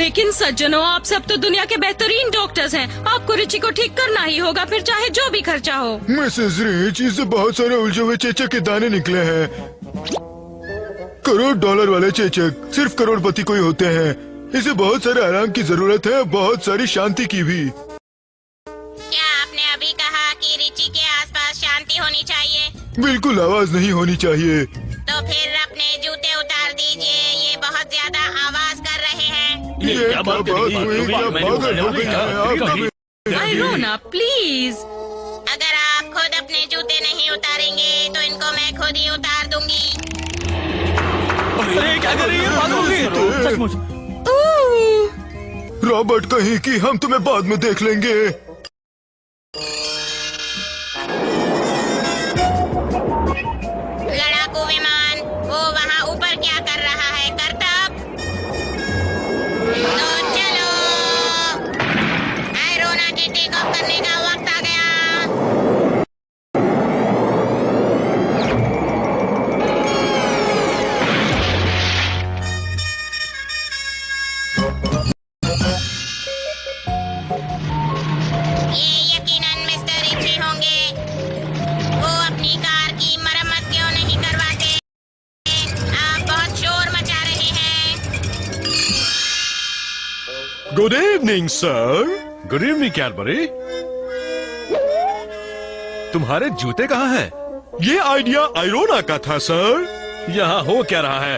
लेकिन सज्जनों, आप सब तो दुनिया के बेहतरीन डॉक्टर्स हैं। आपको रिची को ठीक करना ही होगा, फिर चाहे जो भी खर्चा हो। मिसेस रिच, इससे बहुत सारे उलझे हुए चेचक के दाने निकले हैं। $1 वाले चेचक सिर्फ करोड़पति को ही होते हैं। इसे बहुत सारे आराम की जरूरत है, बहुत सारी शांति की भी। क्या आपने अभी कहा कि रिची के आसपास शांति होनी चाहिए? बिल्कुल आवाज नहीं होनी चाहिए। तो फिर अपने जूते उतार दीजिए, ये बहुत ज्यादा आवाज कर रहे हैं। ये क्या बात हुई? पागल हो गई हैं आप? आयरोना प्लीज। अगर आप खुद अपने जूते नहीं उतारेंगे तो इनको मैं खुद ही उतार दूंगी। अरे क्या कर रही है? पागल हो गई है तू, सचमुच। रॉबर्ट कहीं कि हम तुम्हें बाद में देख लेंगे। लड़ाकू विमान, वो वहाँ ऊपर क्या कर रहा है? करतब। तो चलो, आयरोना के टेक ऑफ करने का वक्त आ गया। ये यकीनन मिस्टर रिची होंगे। वो अपनी कार की मरम्मत क्यों नहीं करवाते? आप बहुत शोर मचा रहे हैं। Good evening sir. Good evening Cadbury. तुम्हारे जूते कहाँ हैं? ये आइडिया आयरोना का था सर। यहाँ हो क्या रहा है?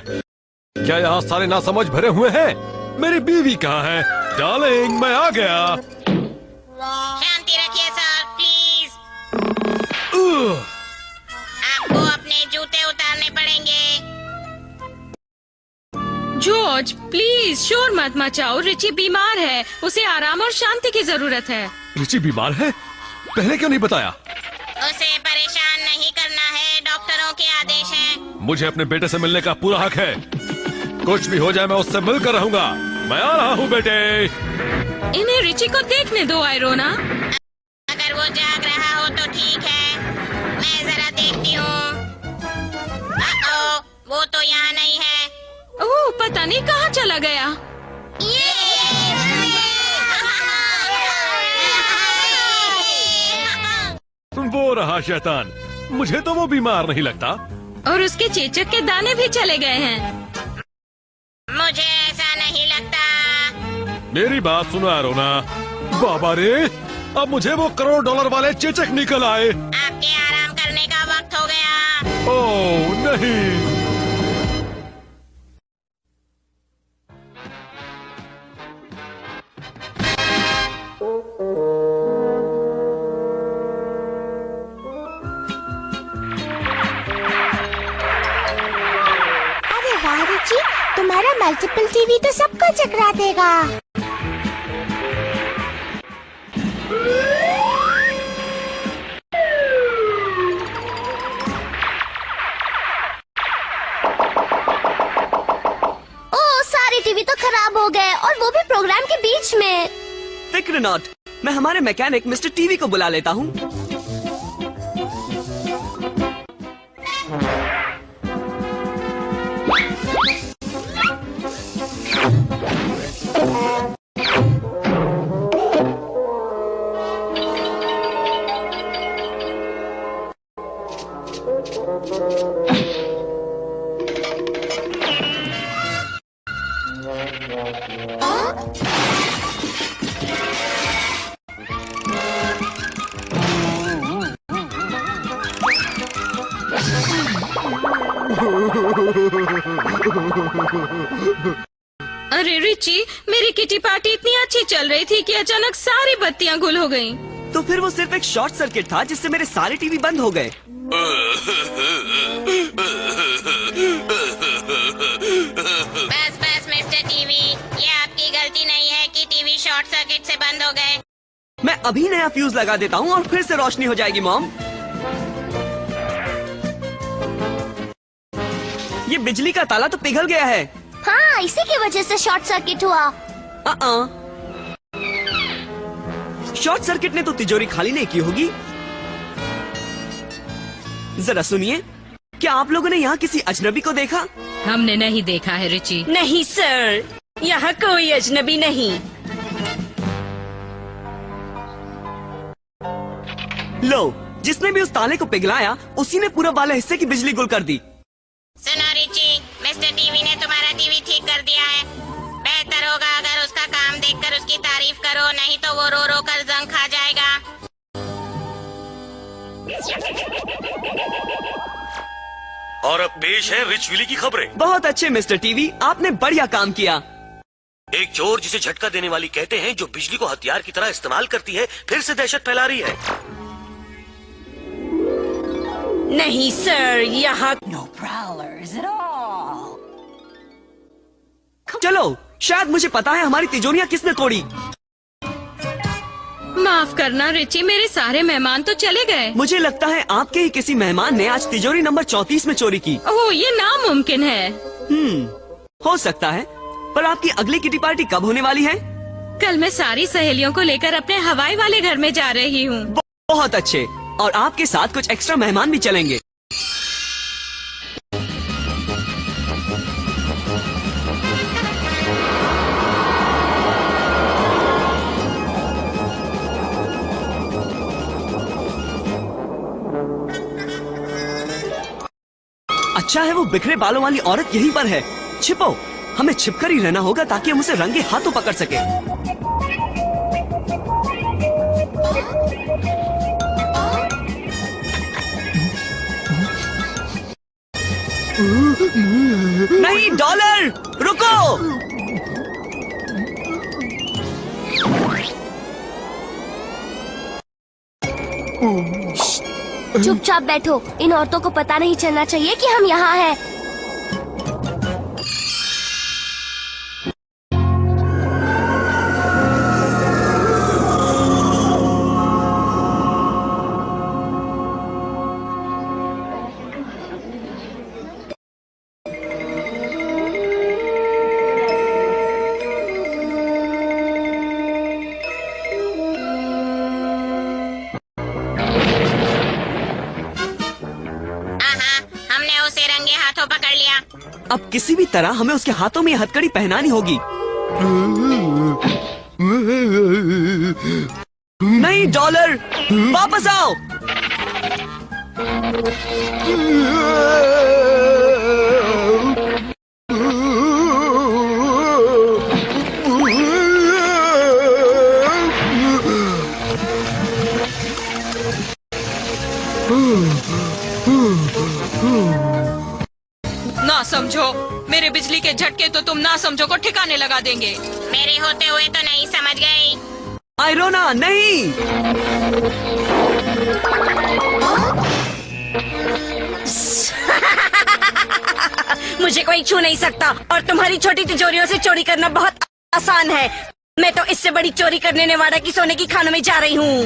क्या यहाँ सारे नासमझ भरे हुए हैं? मेरी बीवी कहाँ है? डार्लिंग, मैं आ गया। शांति रखिए सर, प्लीज। आपको अपने जूते उतारने पड़ेंगे। जॉर्ज प्लीज शोर मत मचाओ। रिची बीमार है, उसे आराम और शांति की जरूरत है। रिची बीमार है? पहले क्यों नहीं बताया? उसे परेशान नहीं करना है, डॉक्टरों के आदेश हैं। मुझे अपने बेटे से मिलने का पूरा हक है। कुछ भी हो जाए मैं उससे मिलकर रहूंगा। मैं आ रहा हूँ बेटे। इन्हें रिची को देखने दो आयरोना। अगर वो जाग रहा हो तो ठीक है, मैं जरा देखती हूँ। वो तो यहाँ नहीं है। ओह, पता नहीं कहाँ चला गया। वो रहा शैतान। मुझे तो वो बीमार नहीं लगता। और उसके चेचक के दाने भी चले गए हैं। मुझे ऐसा नहीं लगता। मेरी बात सुनो आयरोना। बाबा रे, अब मुझे वो $1 वाले चेचक निकल आए। आपके आराम करने का वक्त हो गया। ओह नहीं। अरे वाह रिची, तुम्हारा मल्टीपल टीवी तो सबको चकरा देगा। ओ, सारे टीवी तो खराब हो गए, और वो भी प्रोग्राम के बीच में। फिक्र नॉट, मैं हमारे मैकेनिक मिस्टर टीवी को बुला लेता हूँ। अरे रिची, मेरी किटी पार्टी इतनी अच्छी चल रही थी कि अचानक सारी बत्तियां गुल हो गईं। तो फिर वो सिर्फ एक शॉर्ट सर्किट था जिससे मेरे सारे टीवी बंद हो गए। बस बस मिस्टर टीवी, ये आपकी गलती नहीं है कि टीवी शॉर्ट सर्किट से बंद हो गए। मैं अभी नया फ्यूज लगा देता हूँ और फिर से रोशनी हो जाएगी मॉम। ये बिजली का ताला तो पिघल गया है। हाँ, इसी की वजह से शॉर्ट सर्किट हुआ। शॉर्ट सर्किट ने तो तिजोरी खाली नहीं की होगी। जरा सुनिए, क्या आप लोगों ने यहाँ किसी अजनबी को देखा? हमने नहीं देखा है रिची। नहीं सर। यहाँ कोई अजनबी नहीं। लो, जिसने भी उस ताले को पिघलाया उसी ने पूरब वाले हिस्से की बिजली गुल कर दी। सुनो रिची, मिस्टर टीवी ने तुम्हारा टीवी ठीक कर दिया है। बेहतर होगा अगर उसका काम देखकर उसकी तारीफ करो, नहीं तो वो रो रो कर जंग खा जाएगा। और अब पेश है रिच विली की खबरें। बहुत अच्छे मिस्टर टीवी, आपने बढ़िया काम किया। एक चोर जिसे झटका देने वाली कहते हैं, जो बिजली को हथियार की तरह इस्तेमाल करती है, फिर से दहशत फैला रही है। नहीं सर, यहाँ चलो, शायद मुझे पता है हमारी तिजोरियां किसने तोड़ी। माफ करना रिची, मेरे सारे मेहमान तो चले गए। मुझे लगता है आपके ही किसी मेहमान ने आज तिजोरी नंबर 34 में चोरी की। ओह, ये नामुमकिन है। हो सकता है, पर आपकी अगली किटी पार्टी कब होने वाली है? कल मैं सारी सहेलियों को लेकर अपने हवाई वाले घर में जा रही हूँ। बहुत अच्छे, और आपके साथ कुछ एक्स्ट्रा मेहमान भी चलेंगे। अच्छा है वो बिखरे बालों वाली औरत यहीं पर है। छिपो, हमें छिपकर ही रहना होगा ताकि हम उसे रंगे हाथों पकड़ सके। नहीं डॉलर, रुको। चुपचाप बैठो, इन औरतों को पता नहीं चलना चाहिए कि हम यहाँ हैं। अब किसी भी तरह हमें उसके हाथों में ये हथकड़ी पहनानी होगी। नहीं डॉलर, वापस आओ। ना समझो, मेरे बिजली के झटके तो तुम ना समझो को ठिकाने लगा देंगे। मेरे होते हुए तो नहीं समझ गई। आयरोना नहीं। मुझे कोई छू नहीं सकता, और तुम्हारी छोटी तिजोरियों से चोरी करना बहुत आसान है। मैं तो इससे बड़ी चोरी करने नेवाडा की सोने की खानों में जा रही हूँ,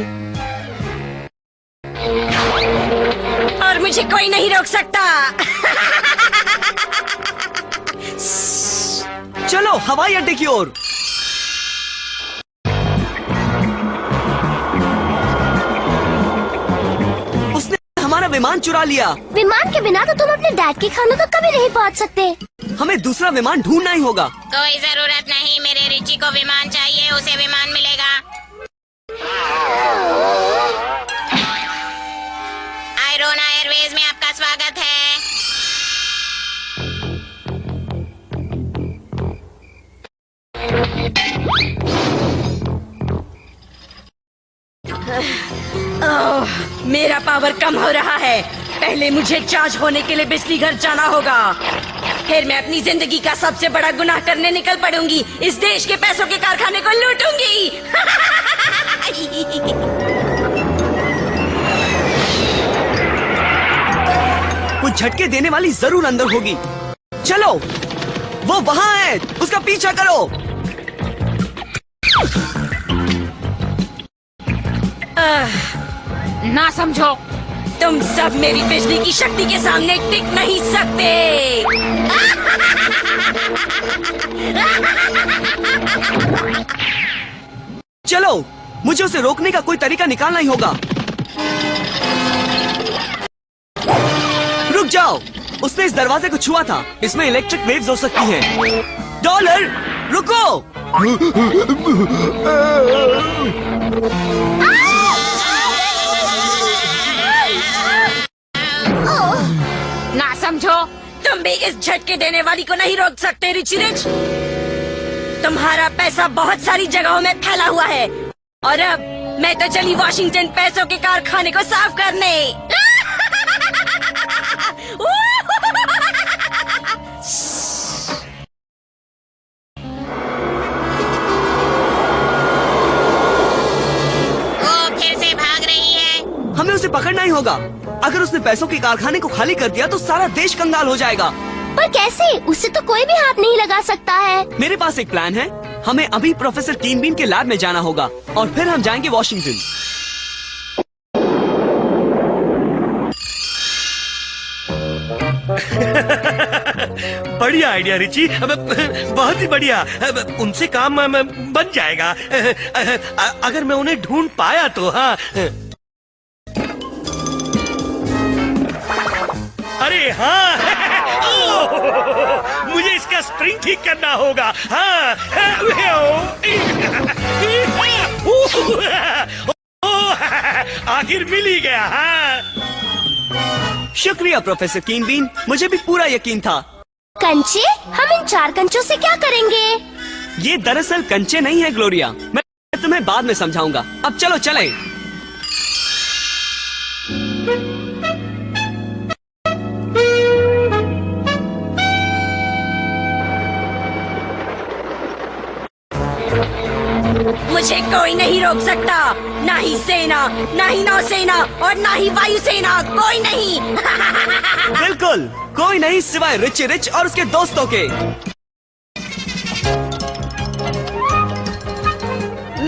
और मुझे कोई नहीं रोक सकता। चलो हवाई अड्डे की ओर। उसने हमारा विमान चुरा लिया। विमान के बिना तो तुम अपने डैड के खानों तक कभी नहीं पहुंच सकते। हमें दूसरा विमान ढूंढना ही होगा। कोई जरूरत नहीं, मेरे रिची को विमान चाहिए, उसे विमान मिलेगा। आयरोना एयरवेज में आपका स्वागत है। मेरा पावर कम हो रहा है। पहले मुझे चार्ज होने के लिए बिजली घर जाना होगा, फिर मैं अपनी जिंदगी का सबसे बड़ा गुनाह करने निकल पड़ूंगी। इस देश के पैसों के कारखाने को लूटूंगी। कुछ झटके देने वाली जरूर अंदर होगी। चलो, वो वहाँ है, उसका पीछा करो। ना समझो, तुम सब मेरी बिजली की शक्ति के सामने टिक नहीं सकते। चलो, मुझे उसे रोकने का कोई तरीका निकालना ही होगा। रुक जाओ, उसने इस दरवाजे को छुआ था। इसमें इलेक्ट्रिक वेव्स हो सकती हैं। डॉलर, रुको। ना समझो, तुम भी इस झटके देने वाली को नहीं रोक सकते रिची रिच। तुम्हारा पैसा बहुत सारी जगहों में फैला हुआ है और अब मैं तो चली वॉशिंगटन पैसों के कारखाने को साफ करने। वो फिर से भाग रही है। हमें उसे पकड़ना ही होगा। अगर उसने पैसों के कारखाने को खाली कर दिया तो सारा देश कंगाल हो जाएगा। पर कैसे? उससे तो कोई भी हाथ नहीं लगा सकता है। मेरे पास एक प्लान है। हमें अभी प्रोफेसर कीन बीन के लैब में जाना होगा और फिर हम जाएंगे वॉशिंगटन। बढ़िया आइडिया रिची, बहुत ही बढ़िया। उनसे काम बन जाएगा अगर मैं उन्हें ढूंढ पाया तो। हाँ, अरे हाँ, मुझे इसका स्प्रिंग ठीक करना होगा। हाँ, आखिर मिल ही गया। हाँ, शुक्रिया प्रोफेसर कीन बीन, मुझे भी पूरा यकीन था। कंचे? हम इन 4 कंचों से क्या करेंगे? ये दरअसल कंचे नहीं है ग्लोरिया, मैं तुम्हें बाद में समझाऊंगा। अब चलो चलें। मुझे कोई नहीं रोक सकता, ना ही सेना, ना ही नौसेना और ना ही वायुसेना, कोई नहीं। बिल्कुल कोई नहीं सिवाय रिची रिच और उसके दोस्तों के।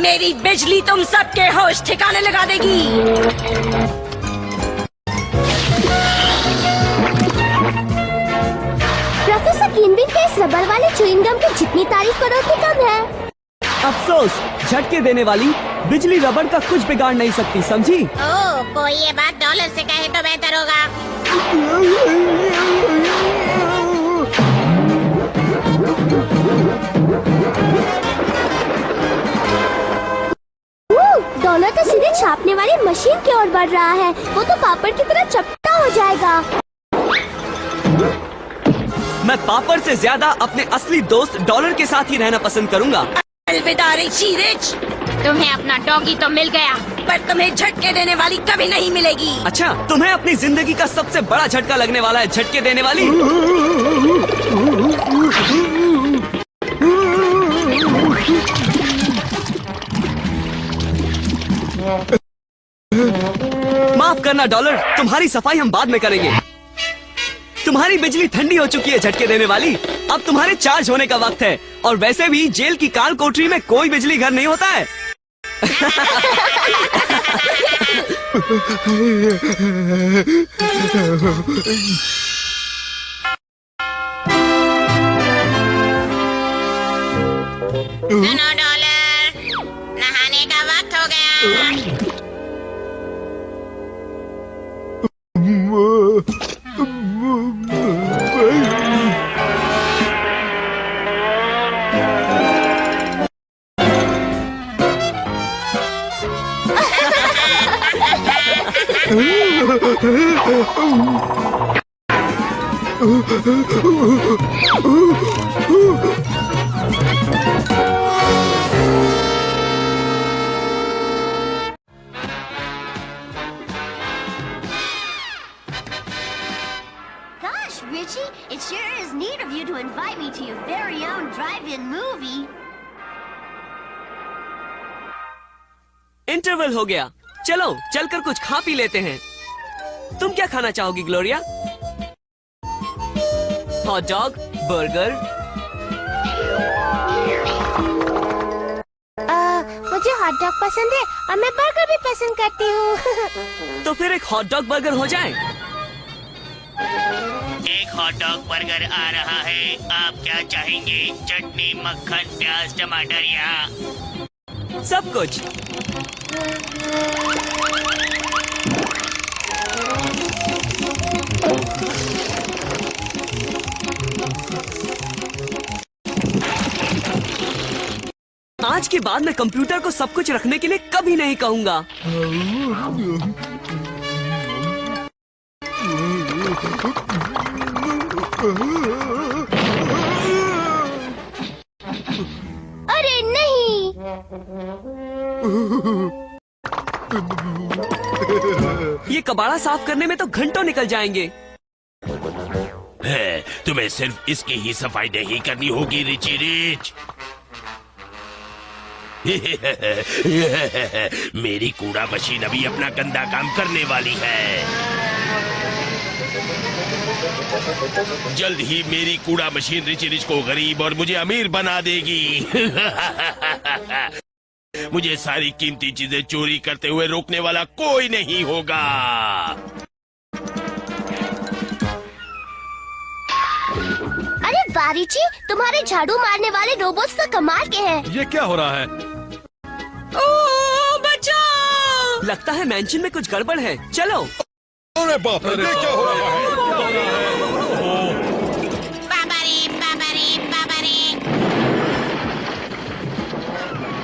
मेरी बिजली तुम सबके होश ठिकाने लगा देगी। प्रोफेसर कीन बीन के इस रबर वाले च्युइंग गम की जितनी तारीफ करो उतनी कम है। अफसोस, झटके देने वाली बिजली रबड़ का कुछ बिगाड़ नहीं सकती, समझी? ओह, कोई ये बात डॉलर से कहे तो बेहतर होगा। डॉलर तो सीधे छापने वाली मशीन की ओर बढ़ रहा है। वो तो पापड़ की तरह चपटा हो जाएगा। मैं पापड़ से ज्यादा अपने असली दोस्त डॉलर के साथ ही रहना पसंद करूंगा। अलविदा रिची रिच। तुम्हें अपना डॉगी तो मिल गया, पर तुम्हें झटके देने वाली कभी नहीं मिलेगी। अच्छा, तुम्हें अपनी जिंदगी का सबसे बड़ा झटका लगने वाला है झटके देने वाली। माफ करना डॉलर, तुम्हारी सफाई हम बाद में करेंगे। तुम्हारी बिजली ठंडी हो चुकी है झटके देने वाली, अब तुम्हारे चार्ज होने का वक्त है। और वैसे भी जेल की काल कोठरी में कोई बिजली घर नहीं होता है। सुनो डॉलर, नहाने का वक्त हो गया। Gosh, Richie, it sure is neat of you to invite me to your very own drive-in movie. Interval हो गया, चलो चलकर कुछ खा पी लेते हैं। तुम क्या खाना चाहोगी ग्लोरिया? Hot dog, burger? मुझे हॉट डॉग पसंद है और मैं बर्गर भी पसंद करती हूँ। तो फिर एक हॉट डॉग बर्गर हो जाए। एक हॉट डॉग बर्गर आ रहा है। आप क्या चाहेंगे? चटनी, मक्खन, प्याज, टमाटर या सब कुछ। बाद मैं कंप्यूटर को सब कुछ रखने के लिए कभी नहीं कहूँगा। अरे नहीं। ये कबाड़ा साफ करने में तो घंटों निकल जाएंगे। है, तुम्हें सिर्फ इसकी ही सफाई नहीं करनी होगी रिची रिच। मेरी कूड़ा मशीन अभी अपना गंदा काम करने वाली है। जल्द ही मेरी कूड़ा मशीन रिची रिच को गरीब और मुझे अमीर बना देगी। मुझे सारी कीमती चीजें चोरी करते हुए रोकने वाला कोई नहीं होगा। अरे बारीची, तुम्हारे झाड़ू मारने वाले रोबोट्स तो कमाल के हैं। ये क्या हो रहा है? ओ बचाओ! लगता है मैंशन में कुछ गड़बड़ है। चलो। अरे बाप रे, ये क्या हो रहा है? बाबा रे बाबा रे बाबा रे,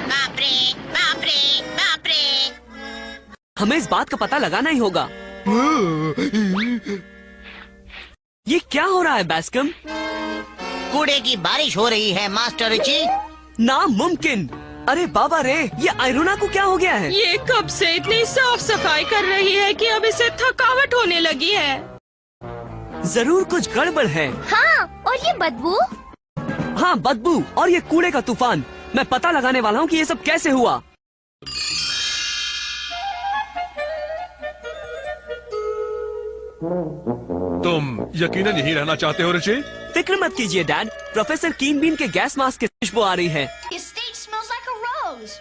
बाप रे बाप रे बाप रे। हमें इस बात का पता लगाना ही होगा। ये क्या हो रहा है बैस्कम? कूड़े की बारिश हो रही है मास्टर रिची। नामुमकिन। अरे बाबा रे, ये आयरोना को क्या हो गया है? ये कब से इतनी साफ सफाई कर रही है कि अब इसे थकावट होने लगी है। जरूर कुछ गड़बड़ है। हाँ, और ये बदबू। हाँ, बदबू और ये कूड़े का तूफान। मैं पता लगाने वाला हूँ कि ये सब कैसे हुआ। तुम यकीनन यहीं रहना चाहते हो रिची? फिक्र मत कीजिए डैड, प्रोफेसर कीन बीन के गैस मास्क की खुशबू आ रही है। Your stage smells like a rose.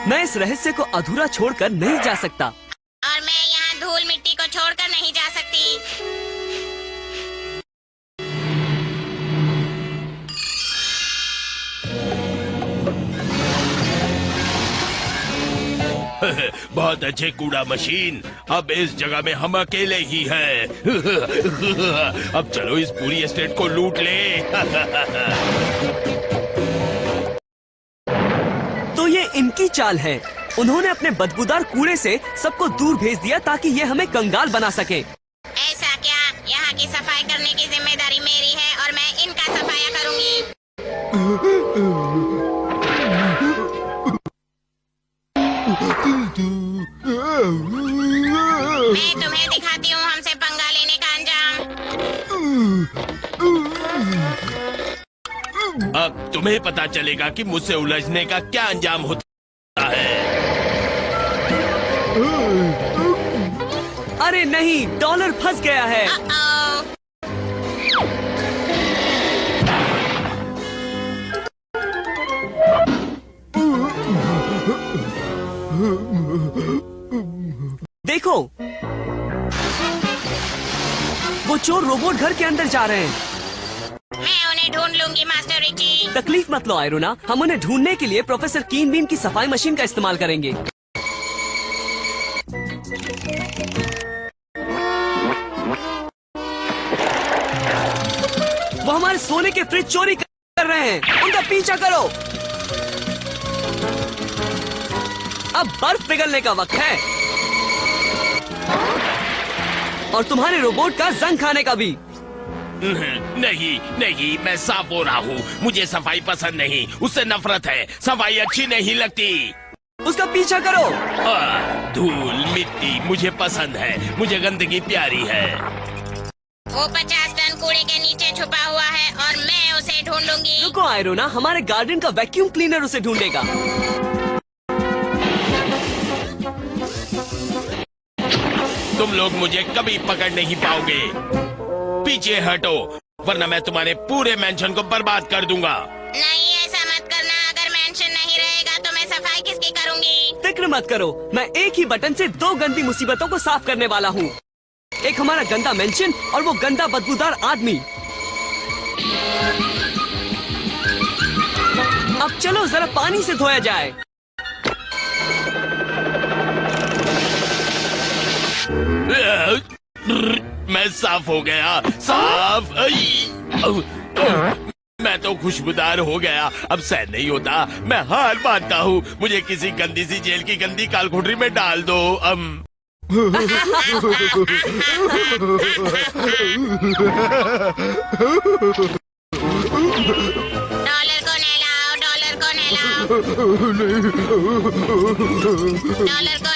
मैं इस रहस्य को अधूरा छोड़कर नहीं जा सकता। और मैं यहाँ धूल मिट्टी को छोड़कर नहीं जा सकती। बहुत अच्छे कूड़ा मशीन। अब इस जगह में हम अकेले ही हैं। अब चलो इस पूरी एस्टेट को लूट ले। तो ये इनकी चाल है। उन्होंने अपने बदबूदार कूड़े से सबको दूर भेज दिया ताकि ये हमें कंगाल बना सके। ऐसा क्या? यहाँ की सफाई करने की जिम्मेदारी मेरी है और मैं इनका सफाया करूँगी। मैं तुम्हें दिखाती हूँ हमसे पंगा लेने का अंजाम। अब तुम्हें पता चलेगा कि मुझसे उलझने का क्या अंजाम होता है। अरे नहीं, डॉलर फंस गया है। देखो, वो चोर रोबोट घर के अंदर जा रहे हैं। मैं उन्हें ढूंढ लूंगी मास्टर रिची। तकलीफ मत लो आयरोना, हम उन्हें ढूंढने के लिए प्रोफेसर कीन बीन की सफाई मशीन का इस्तेमाल करेंगे। वो हमारे सोने के फ्रिज चोरी कर रहे हैं। उनका पीछा करो। अब बर्फ पिघलने का वक्त है और तुम्हारे रोबोट का जंग खाने का भी। नहीं नहीं, मैं साफ हो रहा हूँ। मुझे सफाई पसंद नहीं, उससे नफरत है। सफाई अच्छी नहीं लगती। उसका पीछा करो। धूल मिट्टी मुझे पसंद है। मुझे गंदगी प्यारी है। वो 50 टन कूड़े के नीचे छुपा हुआ है और मैं उसे ढूंढूंगी। रुको आयरोना, हमारे गार्डन का वैक्यूम क्लीनर उसे ढूंढेगा। तुम लोग मुझे कभी पकड़ नहीं पाओगे। पीछे हटो, वरना मैं तुम्हारे पूरे मेंशन को बर्बाद कर दूंगा। नहीं, ऐसा मत करना। अगर मेंशन नहीं रहेगा तो मैं सफाई किसकी करूंगी? फिक्र मत करो, मैं एक ही बटन से 2 गंदी मुसीबतों को साफ करने वाला हूँ। एक हमारा गंदा मेंशन और वो गंदा बदबूदार आदमी। अब चलो जरा पानी से धोया जाए। मैं साफ हो गया, साफ। मैं तो खुशबूदार हो गया, अब सहन नहीं होता, मैं हार मानता हूँ। मुझे किसी गंदी सी जेल की गंदी कालकोठरी में डाल दो। डॉलर को नहलाओ, डॉलर को नहलाओ, डॉलर को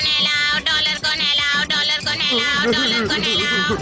नहलाओ, डॉलर को नहलाओ, डॉलर को नहलाओ, डॉलर को नहलाओ।